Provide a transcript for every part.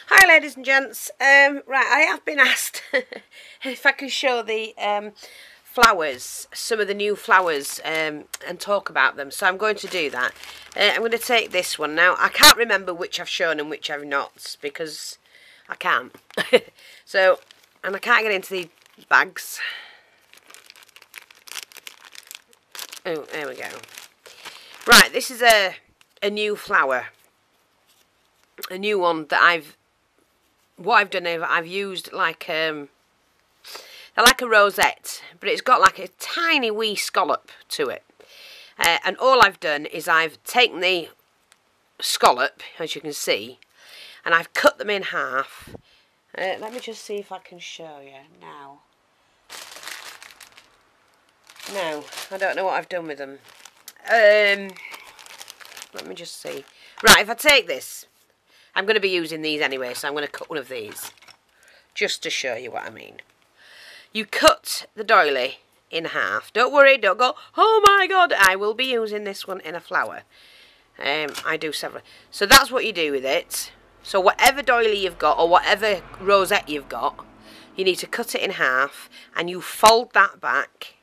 Hi ladies and gents, right, I have been asked if I can show the flowers, some of the new flowers, and talk about them, so I'm going to do that. I'm going to take this one now. I can't remember which I've shown and which I've not, because I can't. So, and I can't get into the bags. Oh, there we go. Right, this is a new flower. A new one that what I've done is I've used like a rosette, but it's got like a tiny wee scallop to it. And all I've done is I've taken the scallop, as you can see, and I've cut them in half. Let me just see if I can show you now. No, I don't know what I've done with them. Let me just see. Right, if I take this, I'm going to be using these anyway, so I'm going to cut one of these, just to show you what I mean. You cut the doily in half. Don't worry, don't go, oh my god, I will be using this one in a flower. I do several. So that's what you do with it. So whatever doily you've got, or whatever rosette you've got, you need to cut it in half, and you fold that back,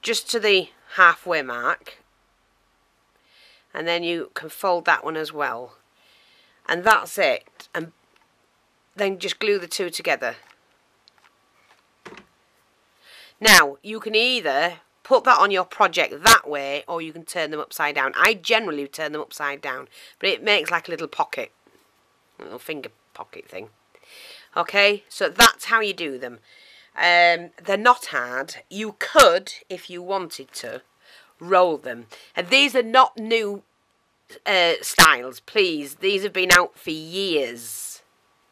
just to the halfway mark. And then you can fold that one as well. And that's it. And then just glue the two together. Now, you can either put that on your project that way, or you can turn them upside down. I generally turn them upside down, but it makes like a little pocket. A little finger pocket thing. Okay, so that's how you do them. They're not hard. You could, if you wanted to, roll them. And these are not new styles, please. These have been out for years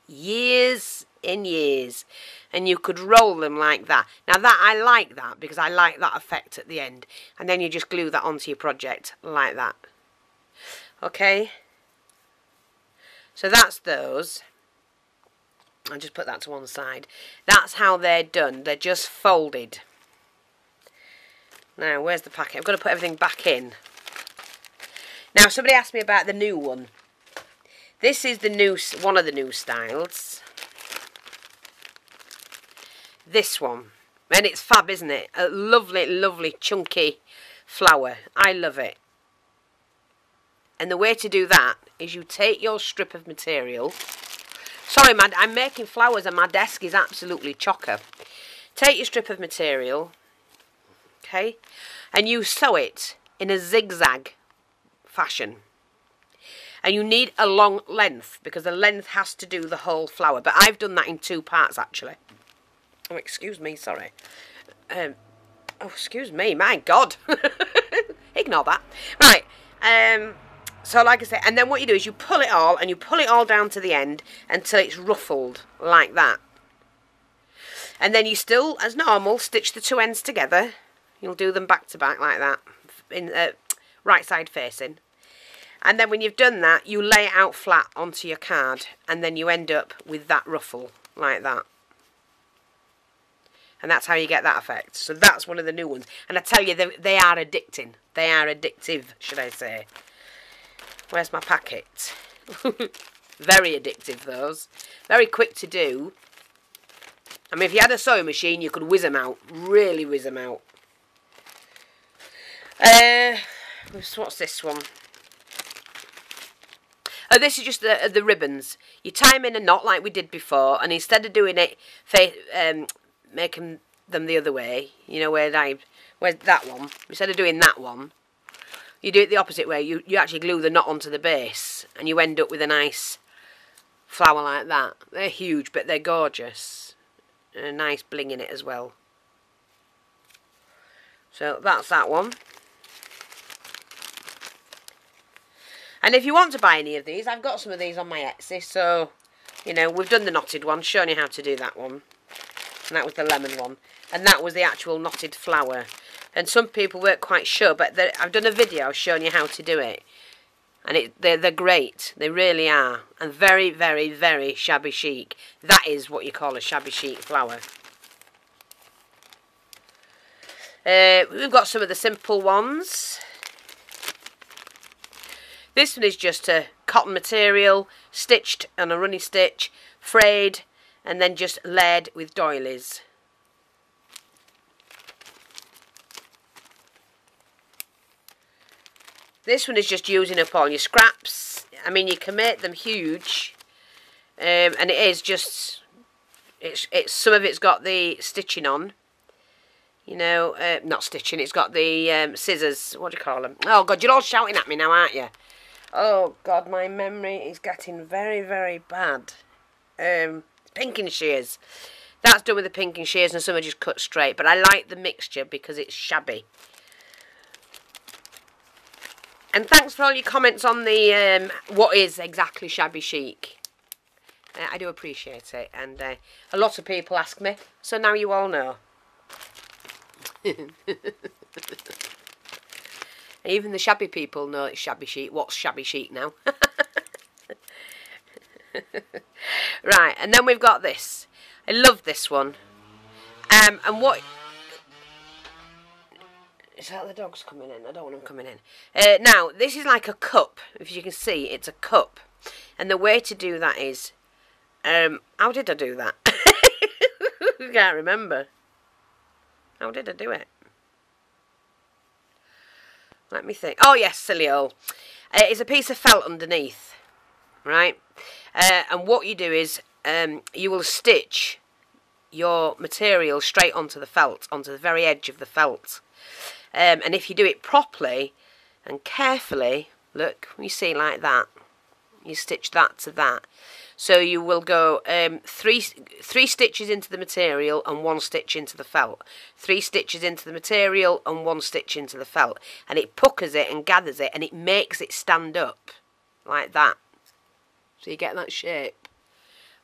and years, and you could roll them like that. Now that, I like that, because I like that effect at the end, and then you just glue that onto your project like that. Okay, so that's those. I'll just put that to one side. That's how they're done. They're just folded. Now, where's the packet? I've got to put everything back in. Now, somebody asked me about the new one. This is the new, one of the new styles. This one. And it's fab, isn't it? A lovely, lovely, chunky flower. I love it. And the way to do that is you take your strip of material. Sorry, I'm making flowers and my desk is absolutely chocker. Take your strip of material. Okay, and you sew it in a zigzag fashion, and you need a long length, because the length has to do the whole flower, but I've done that in 2 parts actually. Oh, excuse me, sorry. Oh, excuse me, my god. Ignore that. Right, so like I say, and then what you do is you pull it all, and you pull it all down to the end until it's ruffled like that, and then you still, as normal, stitch the 2 ends together. You'll do them back to back like that, in right side facing. And then when you've done that, you lay it out flat onto your card, and then you end up with that ruffle like that. And that's how you get that effect. So that's one of the new ones. And I tell you, they are addicting. They are addictive, should I say. Where's my packet? Very addictive, those. Very quick to do. I mean, if you had a sewing machine, you could whiz them out. Really whiz them out. What's this one? Oh, this is just the ribbons. You tie them in a knot like we did before, and instead of doing it, making them the other way, you know, where's that one? Instead of doing that one, you do it the opposite way. You actually glue the knot onto the base, and you end up with a nice flower like that. They're huge, but they're gorgeous. And a nice bling in it as well. So that's that one. And if you want to buy any of these, I've got some of these on my Etsy, so, you know, we've done the knotted one, shown you how to do that one. And that was the lemon one. And that was the actual knotted flower. And some people weren't quite sure, but I've done a video showing you how to do it. And they're great. They really are. And very, very, very shabby chic. That is what you call a shabby chic flower. We've got some of the simple ones. This one is just a cotton material, stitched on a running stitch, frayed, and then just layered with doilies. This one is just using up all your scraps. I mean, you can make them huge, and it is just, it's some of it's got the stitching on, you know, not stitching, it's got the scissors, what do you call them? Oh God, you're all shouting at me now, aren't you? Oh God, my memory is getting very, very bad. Pinking shears. That's done with the pinking shears, and some are just cut straight, but I like the mixture because it's shabby. And thanks for all your comments on the what is exactly shabby chic. I do appreciate it, and a lot of people ask me, so now you all know. Even the shabby people know it's shabby chic. What's shabby chic now? Right, and then we've got this. I love this one. And what... Is that the dogs coming in? I don't want them coming in. Now, this is like a cup. If you can see, it's a cup. And the way to do that is... how did I do that? I can't remember. How did I do it? Let me think. Oh, yes, silly old. It's a piece of felt underneath. Right? And what you do is you will stitch your material straight onto the felt, onto the very edge of the felt. And if you do it properly and carefully, look, you see like that, you stitch that to that. So you will go three stitches into the material and 1 stitch into the felt. 3 stitches into the material and 1 stitch into the felt. And it puckers it and gathers it, and it makes it stand up like that. So you get that shape,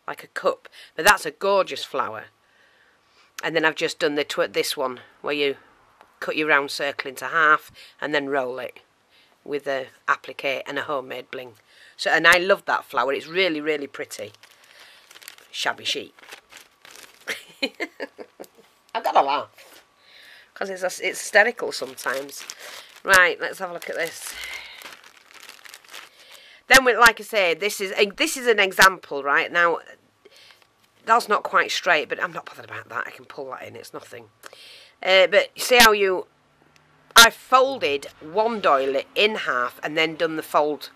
like a cup. But that's a gorgeous flower. And then I've just done this one, where you cut your round circle into half and then roll it with a applique and a homemade bling. So, and I love that flower. It's really, really pretty. Shabby chic. I've got to laugh because it's hysterical sometimes. Right, let's have a look at this. Then, like I say, this is an example, right? Now, that's not quite straight, but I'm not bothered about that. I can pull that in. It's nothing. But see how I folded one doily in half and then done the fold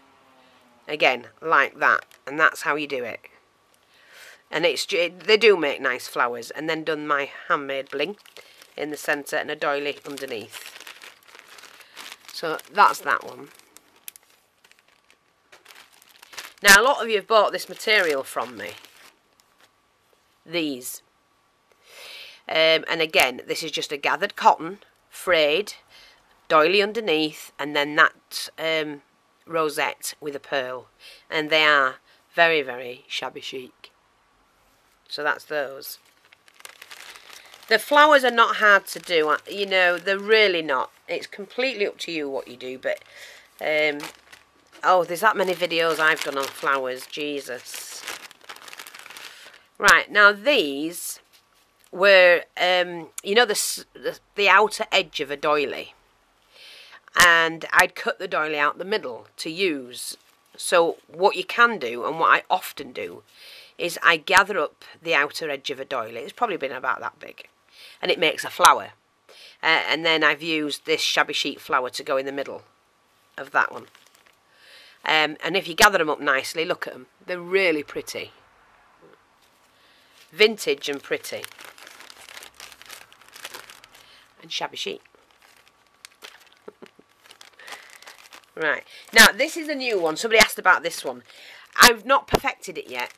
again like that, and that's how you do it. And they do make nice flowers. And then done my handmade bling in the centre and a doily underneath. So that's that one. Now, a lot of you have bought this material from me. These. And again, this is just a gathered cotton, frayed, doily underneath, and then that rosette with a pearl. And they are very, very shabby chic. So that's those. The flowers are not hard to do, you know, they're really not. It's completely up to you what you do, but... oh, there's that many videos I've done on flowers, Jesus. Right, now these were, you know, the outer edge of a doily. And I'd cut the doily out the middle to use. So what you can do, and what I often do, is I gather up the outer edge of a doily. It's probably been about that big. And it makes a flower. And then I've used this shabby chic flower to go in the middle of that one. And if you gather them up nicely, look at them. They're really pretty. Vintage and pretty. And shabby chic. Right. Now, this is a new one. Somebody asked about this one. I've not perfected it yet.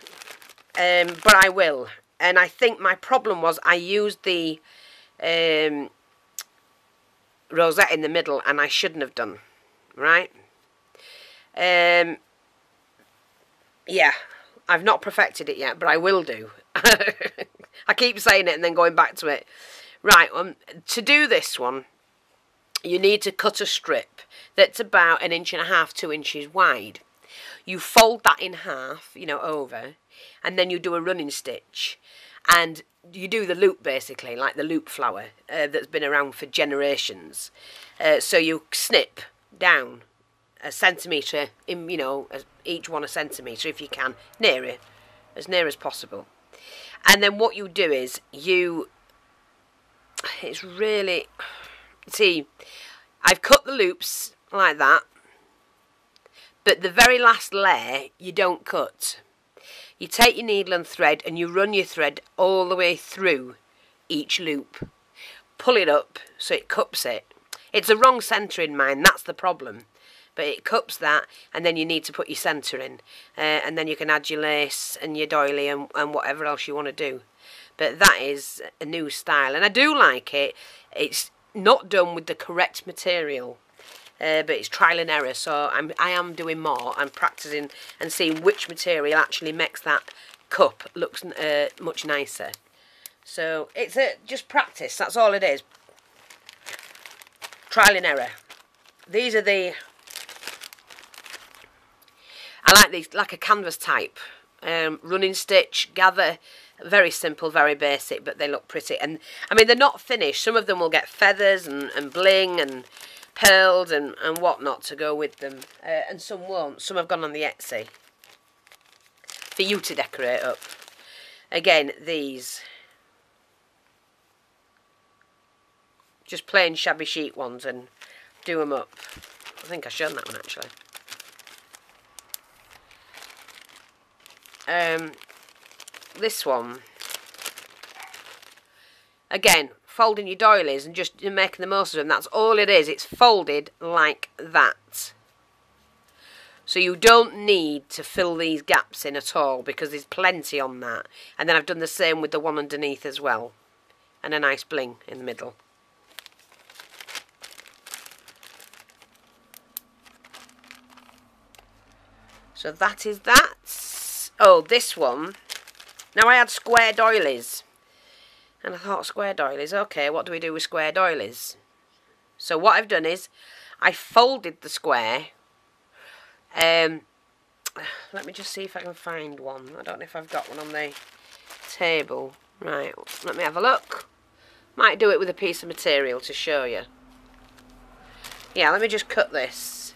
But I will. And I think my problem was I used the rosette in the middle, and I shouldn't have done. Right? Yeah, I've not perfected it yet, but I will do. I keep saying it and then going back to it. Right, to do this one, you need to cut a strip that's about 1.5 inches, 2 inches wide. You fold that in half, you know, over, and then you do a running stitch. And you do the loop, basically, like the loop flower that's been around for generations. So you snip down a centimetre, in, you know, each one a centimetre if you can, as near as possible. And then what you do is it's really, see, I've cut the loops like that, but the very last layer you don't cut. You take your needle and thread and you run your thread all the way through each loop. Pull it up so it cups it. It's a wrong centre in mine, that's the problem. But it cups that, and then you need to put your centre in. And then you can add your lace and your doily and whatever else you want to do. But that is a new style, and I do like it. It's not done with the correct material, but it's trial and error. So I am doing more. I'm practising and seeing which material actually makes that cup look much nicer. So it's just practice. That's all it is. Trial and error. These are the... I like these, like a canvas type. Running stitch, gather, very simple, very basic, but they look pretty. And I mean, they're not finished. Some of them will get feathers and bling and pearls and whatnot to go with them, and some won't. Some have gone on the Etsy for you to decorate up. Again, these just plain Shabby Chic ones, and do them up. I think I've shown that one actually. This one, again, folding your doilies and just making the most of them. That's all it is. It's folded like that. So you don't need to fill these gaps in at all, because there's plenty on that. And then I've done the same with the one underneath as well. And a nice bling in the middle. So that is that. Oh, this one. Now I had square doilies. And I thought, square doilies, okay, what do we do with square doilies? So what I've done is, I folded the square. Let me just see if I can find one. I don't know if I've got one on the table. Right, let me have a look. Might do it with a piece of material to show you. Yeah, let me just cut this.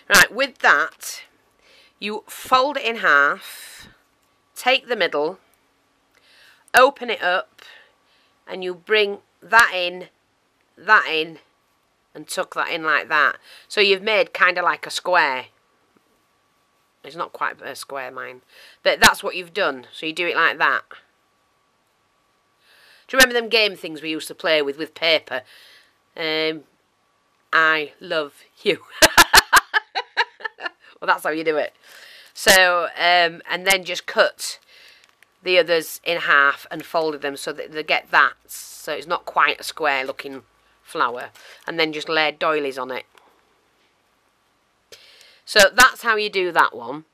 Right, with that, you fold it in half, take the middle, open it up, and you bring that in, and tuck that in like that. So you've made kind of like a square. It's not quite a square, mine, but that's what you've done. So you do it like that. Do you remember them game things we used to play with paper? I love you. Well, that's how you do it. So, and then just cut the others in half and folded them so that they get that. So it's not quite a square looking flower. And then just laid doilies on it. So that's how you do that one.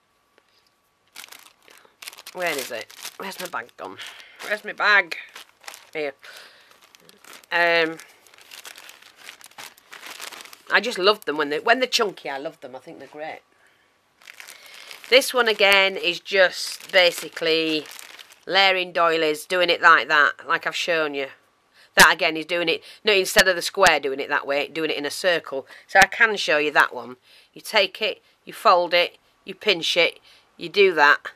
Where is it? Where's my bag gone? Where's my bag? Here. I just love them when they're chunky. I love them. I think they're great. This one again is just basically layering doilies, doing it like that, like I've shown you. That again is doing it, no, instead of the square doing it that way, doing it in a circle. So I can show you that one. You take it, you fold it, you pinch it, you do that,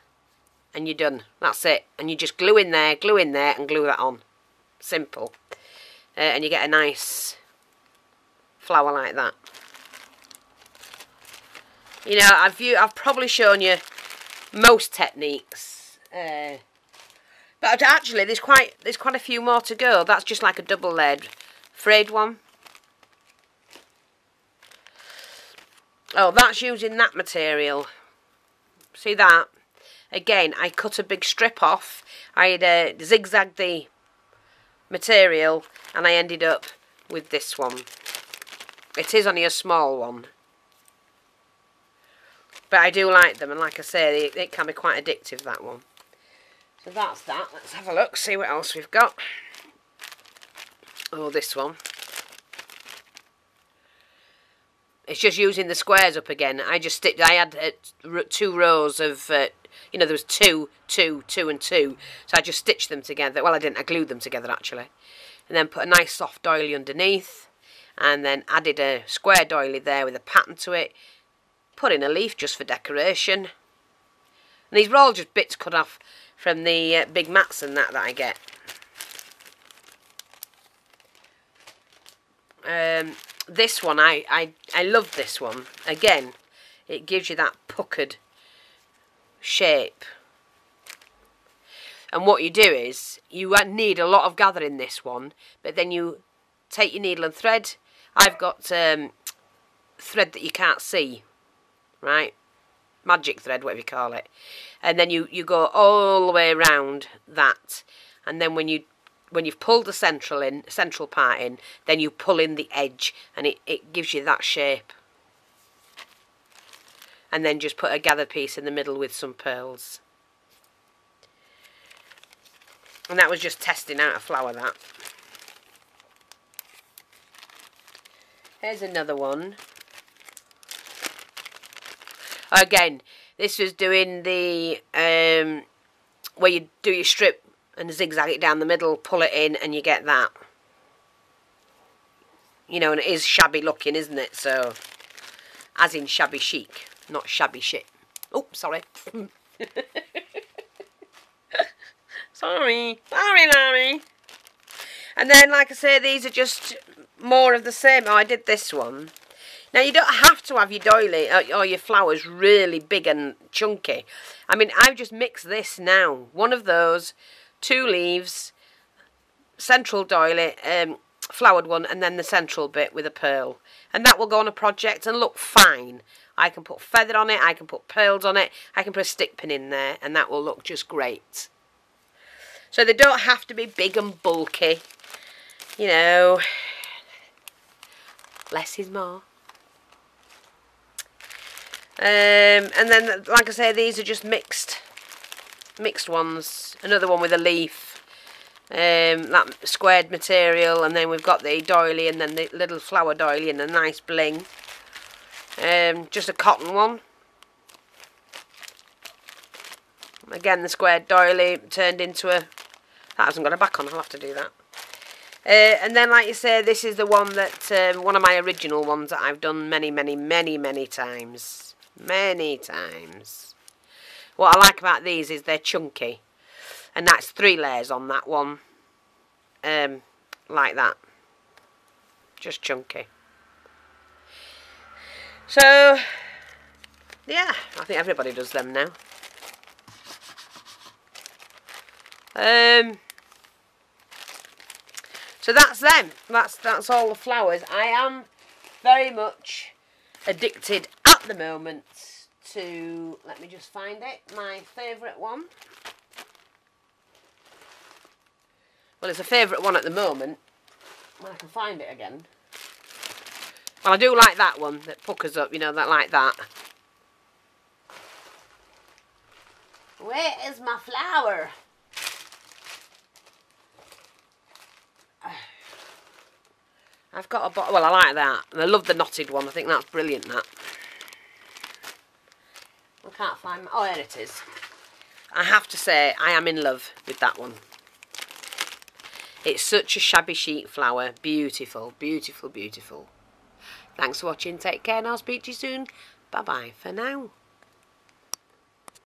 and you're done. That's it. And you just glue in there, and glue that on. Simple. And you get a nice flower like that. You know, I've probably shown you most techniques, but actually there's quite a few more to go. That's just like a double layered frayed one. Oh, that's using that material. See that? Again, I cut a big strip off. I had zigzagged the material, and I ended up with this one. It is only a small one. But I do like them, and like I say, it can be quite addictive, that one. So that's that. Let's have a look, see what else we've got. Oh, this one. It's just using the squares up again. I had 2 rows of, you know, there was 2, 2, 2 and 2. So I just stitched them together. Well, I didn't. I glued them together, actually. And then put a nice soft doily underneath. and then added a square doily there with a pattern to it, put in a leaf just for decoration. And these were all just bits cut off from the big mats and that I get. This one, I love this one. Again, it gives you that puckered shape. And what you do is, you need a lot of gather in this one, but then you take your needle and thread. I've got thread that you can't see, right? Magic thread, whatever you call it. And then you go all the way around that. And then when you've pulled the central part in, then you pull in the edge, and it gives you that shape. And then just put a gather piece in the middle with some pearls. And that was just testing out a flower, that. Here's another one. Again, this was doing the where you do your strip and zigzag it down the middle, pull it in, and you get that. You know, and it is shabby looking, isn't it? So, as in shabby chic, not shabby shit. Oh, sorry. Sorry, Larry. And then, like I say, these are just more of the same. Oh, I did this one. Now, you don't have to have your doily or your flowers really big and chunky. I mean, I've just mixed this now. One of those, 2 leaves, central doily, flowered one, and then the central bit with a pearl. And that will go on a project and look fine. I can put feather on it, I can put pearls on it, I can put a stick pin in there, and that will look just great. So they don't have to be big and bulky. You know, less is more. And then, like I say, these are just mixed ones. Another one with a leaf, that squared material, and then we've got the doily, and then the little flower doily and a nice bling. Just a cotton one. Again, the squared doily turned into a... That hasn't got a back on, I'll have to do that. And then, like you say, this is the one that, one of my original ones that I've done many, many, many, many times. Many times. What I like about these is they're chunky. And that's 3 layers on that one. Like that. Just chunky. So, yeah, I think everybody does them now. So that's them. That's all the flowers. I am very much addicted at the moment to, let me just find it, my favourite one. Well, it's a favourite one at the moment, when I can find it again. Well, I do like that one that puckers up, you know, that like that. Where is my flower? I've got a bottle. Well, I like that. And I love the knotted one. I think that's brilliant, that. I can't find my... Oh, there it is. I have to say, I am in love with that one. It's such a shabby chic flower. Beautiful, beautiful, beautiful. Thanks for watching. Take care and I'll speak to you soon. Bye-bye for now.